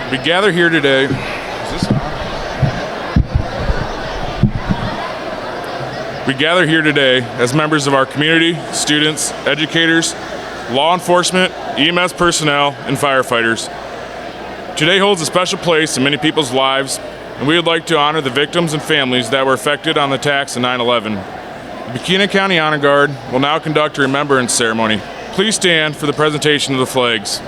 We gather here today. We gather here today as members of our community, students, educators, law enforcement, EMS personnel, and firefighters. Today holds a special place in many people's lives, and we would like to honor the victims and families that were affected on the attacks of 9/11. The Buchanan County Honor Guard will now conduct a remembrance ceremony. Please stand for the presentation of the flags.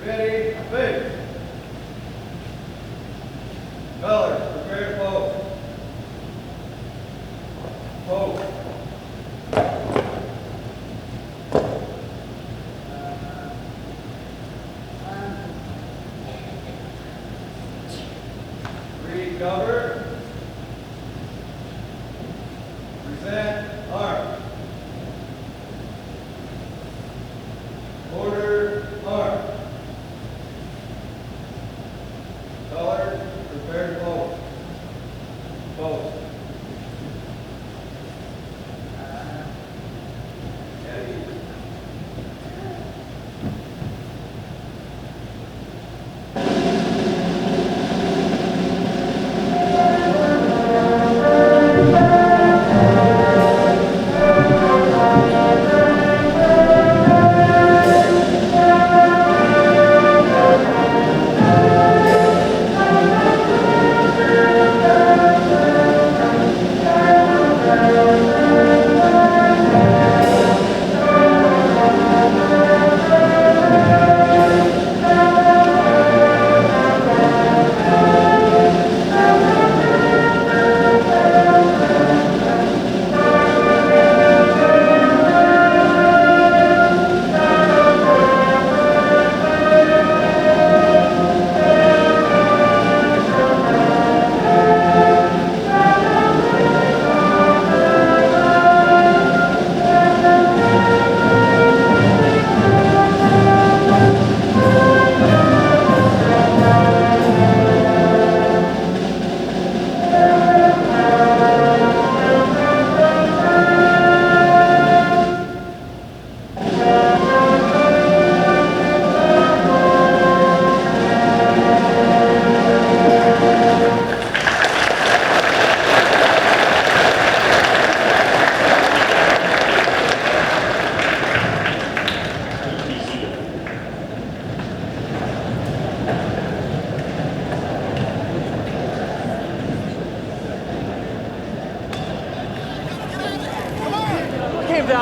Ready, face. Colors, prepare to pose. Pose. Recover. Present arm. Order arm. Color, prepare to pose. Pose.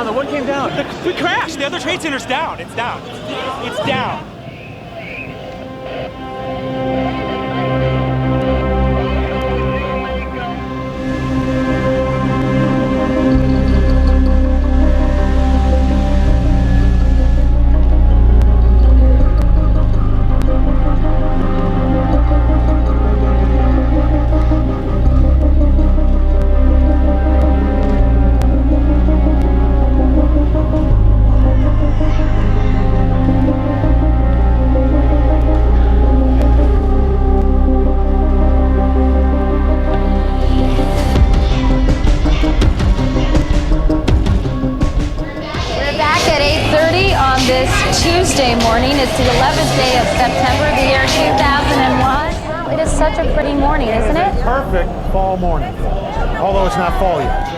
The one came down. We crashed. The other trade center's down. It's down. It's down. day of September, the year 2001. It is such a pretty morning, isn't it? Perfect fall morning, although it's not fall yet.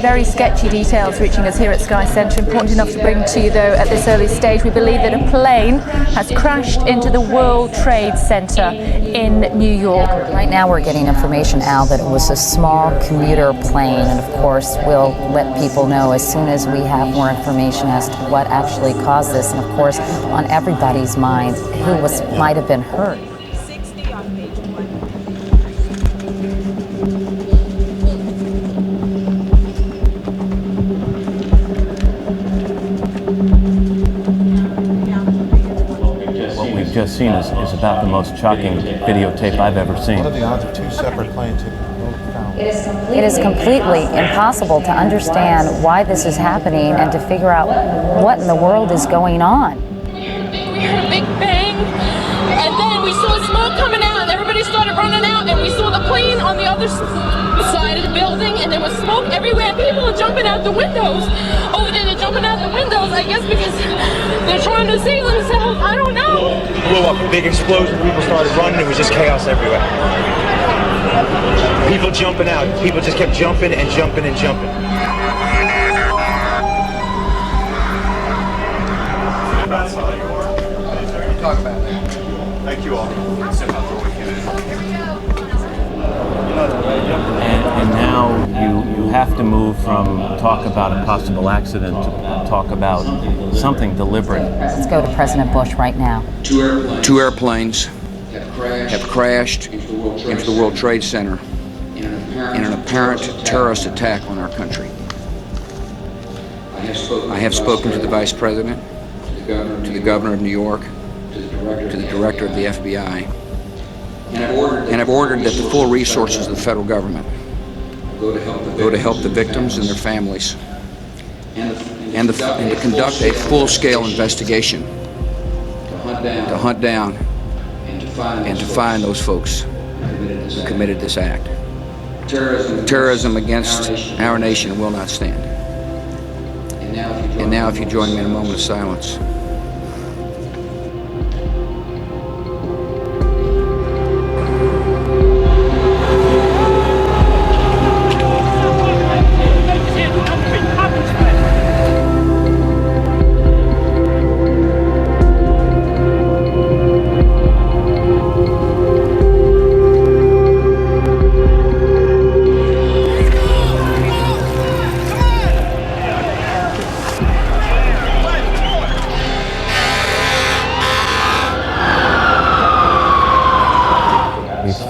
Very sketchy details reaching us here at Sky Centre. Important enough to bring to you, though, at this early stage. We believe that a plane has crashed into the World Trade Center in New York. Right now we're getting information, Al, that it was a small commuter plane, and of course we'll let people know as soon as we have more information as to what actually caused this, and of course on everybody's mind who might have been hurt. Just seen is about the most shocking videotape I've ever seen. What are the odds of two separate planes hitting both found? It is completely impossible to understand why this is happening and to figure out what in the world is going on. We heard a big bang, and then we saw smoke coming out, and everybody started running out, and we saw the plane on the other side of the building, and there was smoke everywhere. People are jumping out the windows. Over there, they're jumping out the windows, I guess because they're trying to save themselves. I don't know. Blew up, a big explosion, people started running, it was just chaos everywhere. People jumping out, people just kept jumping and jumping and jumping. Talk about it. Thank you all. And now you have to move from talk about a possible accident to talk about something deliberate. Let's go to President Bush right now. Two airplanes have crashed into the World Trade Center in an apparent terrorist attack on our country. I have spoken to the Vice President, to the Governor of New York, to the Director of the FBI, and I've ordered that the full resources of the federal government go to help the victims and their families, and to conduct a full-scale investigation to hunt down and to find those folks who committed this act. Terrorism against our nation will not stand. And now if you join me in a moment of silence.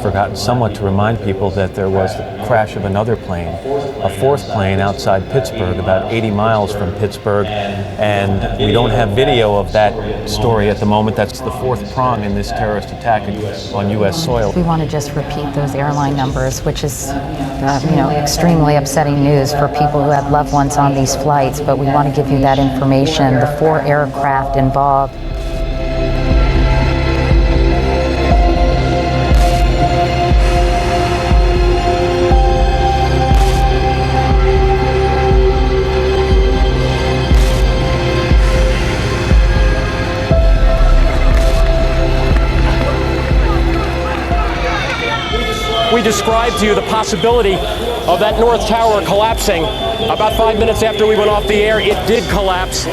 Forgotten somewhat to remind people that there was the crash of another plane, a fourth plane outside Pittsburgh, about 80 miles from Pittsburgh, and we don't have video of that story at the moment. That's the fourth prong in this terrorist attack on U.S. soil. We want to just repeat those airline numbers, which is extremely upsetting news for people who have loved ones on these flights, but we want to give you that information. The 4 aircraft involved. We described to you the possibility of that North Tower collapsing. About 5 minutes after we went off the air, it did collapse.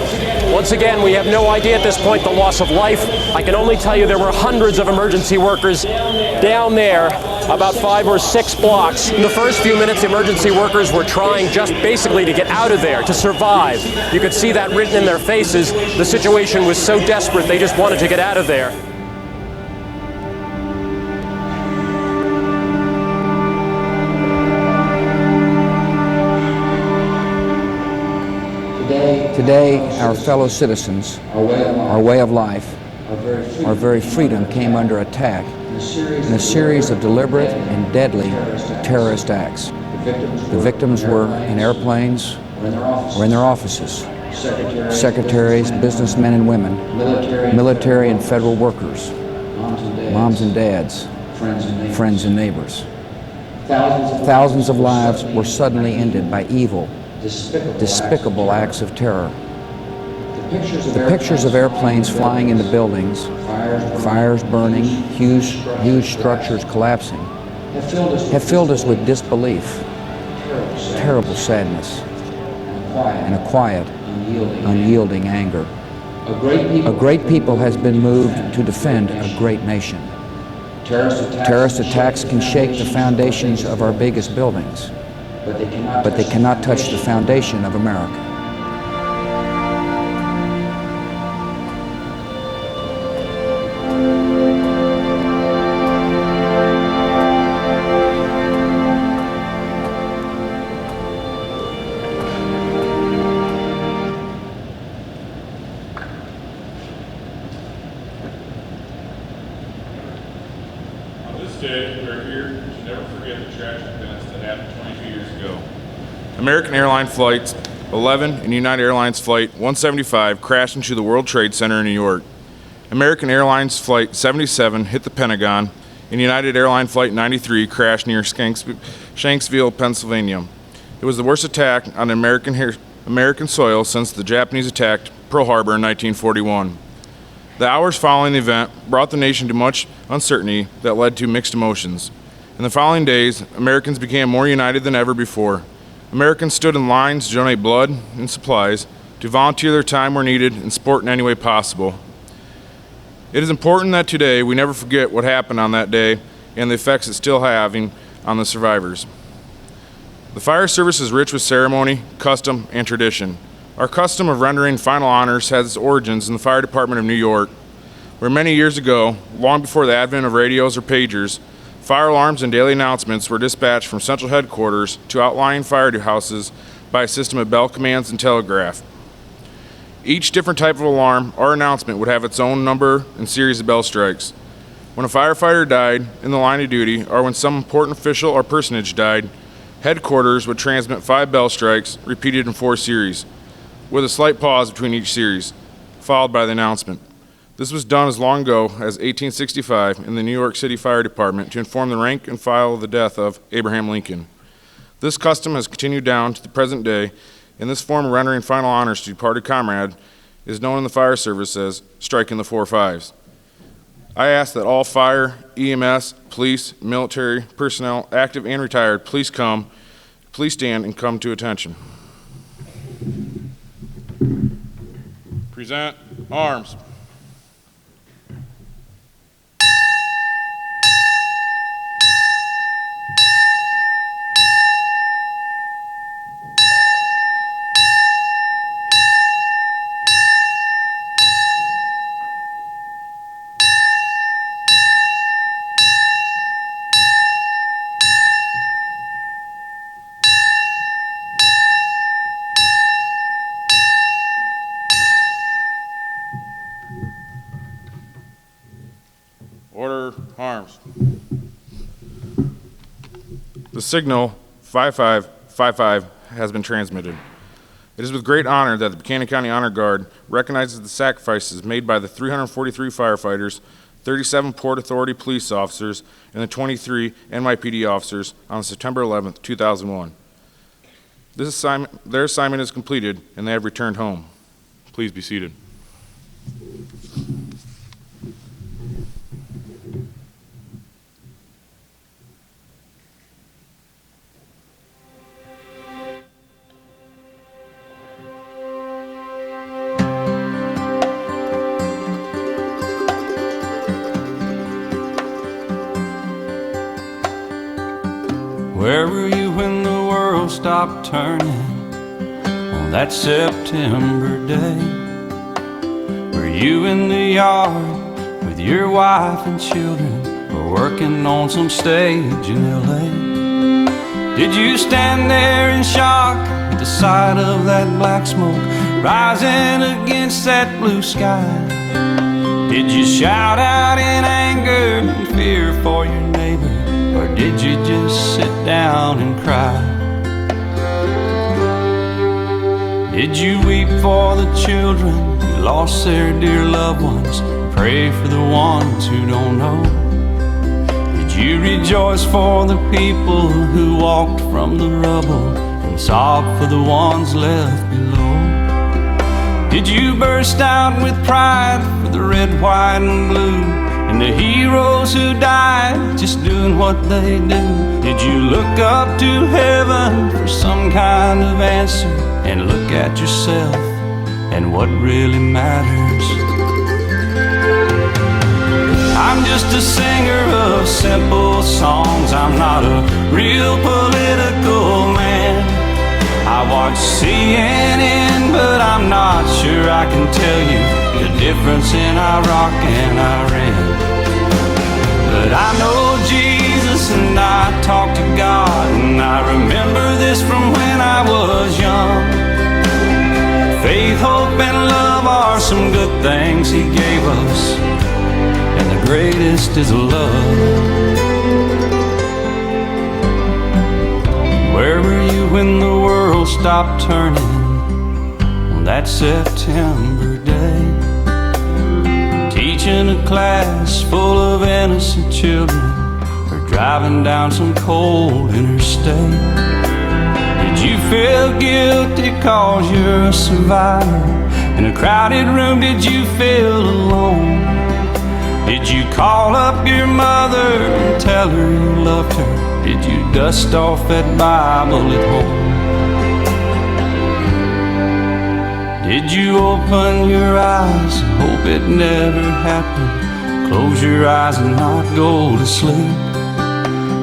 Once again, we have no idea at this point the loss of life. I can only tell you there were hundreds of emergency workers down there, about 5 or 6 blocks. In the first few minutes, emergency workers were trying just basically to get out of there, to survive. You could see that written in their faces. The situation was so desperate, they just wanted to get out of there. Today, our fellow citizens, our way of life, our very freedom came under attack in a series of deliberate and deadly terrorist acts. The victims were in airplanes or in their offices, secretaries, businessmen and women, military and federal workers, moms and dads, friends and neighbors. Thousands of lives were suddenly ended by evil, despicable acts of terror. The pictures of airplanes flying into buildings, fires burning, huge structures collapsing, have filled us with disbelief, terrible sadness, and a quiet, unyielding anger. A great people has been moved to defend a great nation. Terrorist attacks can shake the foundations of our biggest buildings, but they cannot touch the foundation of America. We're here to never forget the tragic events that happened 22 years ago. American Airlines Flights 11 and United Airlines Flight 175 crashed into the World Trade Center in New York. American Airlines Flight 77 hit the Pentagon, and United Airlines Flight 93 crashed near Shanksville, Pennsylvania. It was the worst attack on American soil since the Japanese attacked Pearl Harbor in 1941. The hours following the event brought the nation to much uncertainty that led to mixed emotions. In the following days, Americans became more united than ever before. Americans stood in lines to donate blood and supplies, to volunteer their time where needed, and support in any way possible. It is important that today we never forget what happened on that day and the effects it's still having on the survivors. The fire service is rich with ceremony, custom, and tradition. Our custom of rendering final honors has its origins in the Fire Department of New York, where many years ago, long before the advent of radios or pagers, fire alarms and daily announcements were dispatched from central headquarters to outlying firehouses by a system of bell commands and telegraph. Each different type of alarm or announcement would have its own number and series of bell strikes. When a firefighter died in the line of duty, or when some important official or personage died, headquarters would transmit 5 bell strikes repeated in 4 series, with a slight pause between each series, followed by the announcement. This was done as long ago as 1865 in the New York City Fire Department to inform the rank and file of the death of Abraham Lincoln. This custom has continued down to the present day, and this form of rendering final honors to departed comrade is known in the fire service as striking the 4 5s. I ask that all fire, EMS, police, military personnel, active and retired, please stand and come to attention. Present arms. Order arms. The signal 5555 has been transmitted. It is with great honor that the Buchanan County Honor Guard recognizes the sacrifices made by the 343 firefighters, 37 Port Authority police officers, and the 23 NYPD officers on September 11th, 2001. Their assignment is completed, and they have returned home. Please be seated. Where were you when the world stopped turning on that September day? Were you in the yard with your wife and children, or working on some stage in LA? Did you stand there in shock at the sight of that black smoke rising against that blue sky? Did you shout out in anger and fear for your neighbor? Or did you just sit down and cry? Did you weep for the children who lost their dear loved ones? Pray for the ones who don't know. Did you rejoice for the people who walked from the rubble and sob for the ones left below? Did you burst out with pride for the red, white, and blue, and the heroes who died just doing what they do? Did you look up to heaven for some kind of answer and look at yourself and what really matters? I'm just a singer of simple songs. I'm not a real political man. I watch CNN, but I'm not sure I can tell you the difference in Iraq and Iran. But I know Jesus and I talk to God, and I remember this from when I was young. Faith, hope, and love are some good things He gave us, and the greatest is love. Where were you when the world stopped turning on that September day? Teaching a class full of innocent children, or driving down some cold interstate? Did you feel guilty cause you're a survivor? In a crowded room, did you feel alone? Did you call up your mother and tell her you loved her? Did you dust off that Bible at home? Did you open your eyes and hope it never happened? Close your eyes and not go to sleep?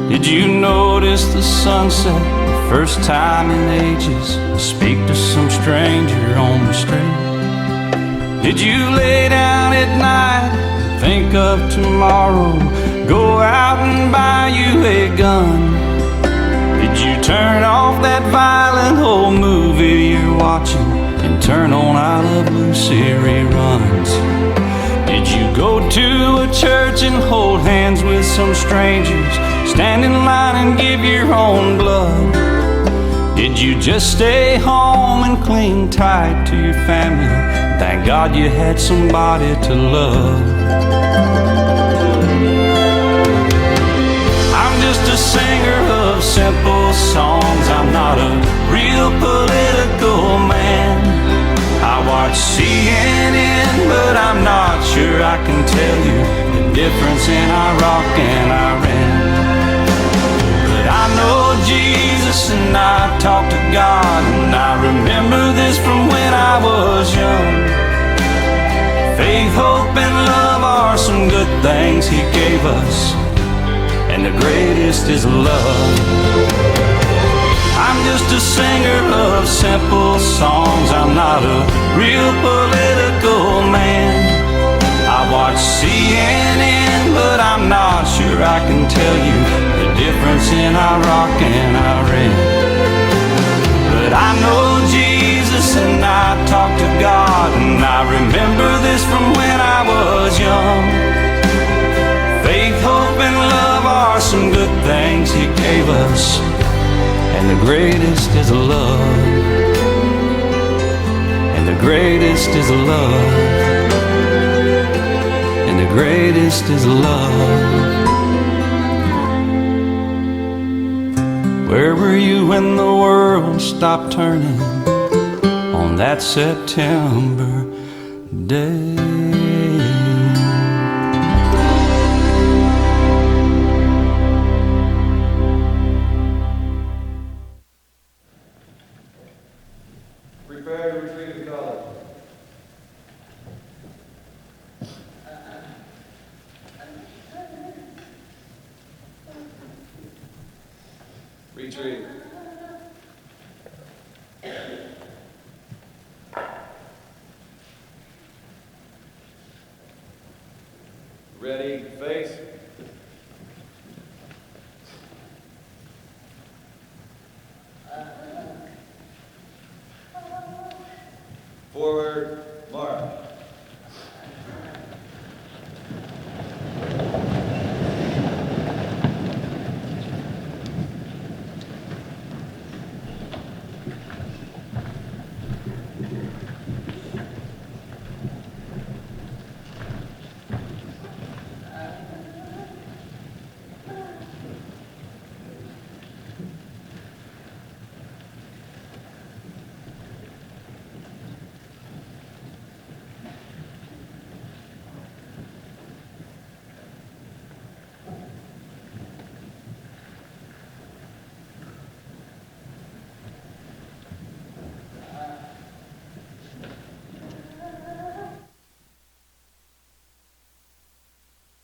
Did you notice the sunset the first time in ages? Speak to some stranger on the street? Did you lay down at night and think of tomorrow? Go out and buy you a gun? Did you turn off that violent old movie you're watching and turn on I Love Lucy reruns? Did you go to a church and hold hands with some strangers, stand in line and give your own blood? Did you just stay home and cling tight to your family? Thank God you had somebody to love. I'm just a singer of simple songs. I'm not a real political man. I watch CNN, but I'm not sure I can tell you the difference in Iraq and Iran. But I know Jesus and I talk to God, and I remember this from when I was young. Faith, hope, and love are some good things He gave us, and the greatest is love. I'm just a singer of simple songs. I'm not a real political man. I watch CNN, but I'm not sure I can tell you the difference in Iraq and Iran. But I know Jesus and I talk to God, and I remember this from when I was young. Faith, hope, and love are some good things He gave us, and the greatest is love. And the greatest is love. And the greatest is love. Where were you when the world stopped turning on that September day? Prepare to retrieve the colors. Retrieve.